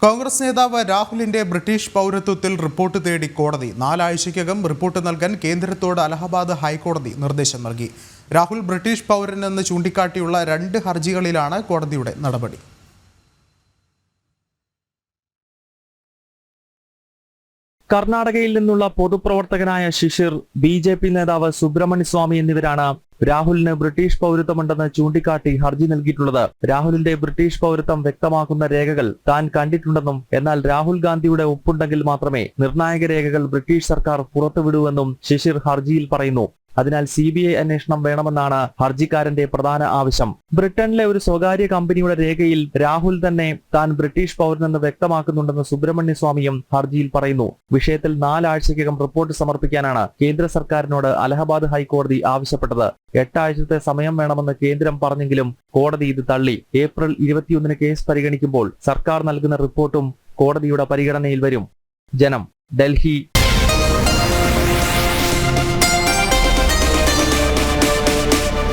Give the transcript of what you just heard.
കോൺഗ്രസ് നേതാവ് രാഹുലിന്റെ British പൗരത്വത്തിൽ report തേടി കോടതി 4 ആഴ്ചയ്ക്കകം റിപ്പോർട്ട് നൽകാൻ കേന്ദ്രത്തോട് അലഹബാദ് ഹൈക്കോടതി നിർദ്ദേശം നൽകി. രാഹുൽ ബ്രിട്ടീഷ് പൗരനെന്ന് ചൂണ്ടിക്കാട്ടിയുള്ള 2 ഹർജികളിലാണ് കോടതിയുടെ നടപടി. കർണാടകയിൽ നിന്നുള്ള പൊതുപ്രവർത്തകനായ ശിശിർ, ബി.ജെ.പി. നേതാവ് സുബ്രഹ്മണ്യ സ്വാമി എന്നിവരാണ് രാഹുലിന് ബ്രിട്ടീഷ് പൗരത്വമുണ്ടെന്ന് ചൂണ്ടിക്കാട്ടി ഹർജി നൽകിയിട്ടുള്ളത്. രാഹുലിന്റെ ബ്രിട്ടീഷ് പൗരത്വം വ്യക്തമാക്കുന്ന രേഖകൾ താൻ കണ്ടിട്ടുണ്ടെന്നും എന്നാൽ രാഹുൽ ഗാന്ധിയുടെ ഒപ്പുണ്ടെങ്കിൽ മാത്രമേ നിർണായക രേഖകൾ ബ്രിട്ടീഷ് സർക്കാർ പുറത്തുവിടൂവെന്നും ശിശിർ ഹർജിയിൽ പറയുന്നു. അതിനാൽ CBI അന്വേഷണം വേണമെന്നാണ് ഹർജിക്കാരന്റെ പ്രധാന ആവശ്യം. ബ്രിട്ടനിലെ ഒരു സ്വകാര്യ കമ്പനിയുടെ രേഖയിൽ രാഹുൽ തന്നെ താൻ ബ്രിട്ടീഷ് പൗരനെന്ന് വ്യക്തമാക്കുന്നുണ്ടെന്ന് സുബ്രഹ്മണ്യ സ്വാമിയും ഹർജിയിൽ പറയുന്നു. വിഷയത്തിൽ 4 ആഴ്ചയ്ക്കകം റിപ്പോർട്ട് സമർപ്പിക്കാനാണ് കേന്ദ്ര സർക്കാരിനോട് അലഹബാദ് ഹൈക്കോടതി ആവശ്യപ്പെട്ടത്. 8 ആഴ്ചത്തെ സമയം വേണമെന്ന് കേന്ദ്രം പറഞ്ഞെങ്കിലും കോടതി ഇത് തള്ളി. ഏപ്രിൽ 21 കേസ് പരിഗണിക്കുമ്പോൾ സർക്കാർ നൽകുന്ന റിപ്പോർട്ടും കോടതിയുടെ പരിഗണനയിൽ വരും. ജനം, ഡൽഹി.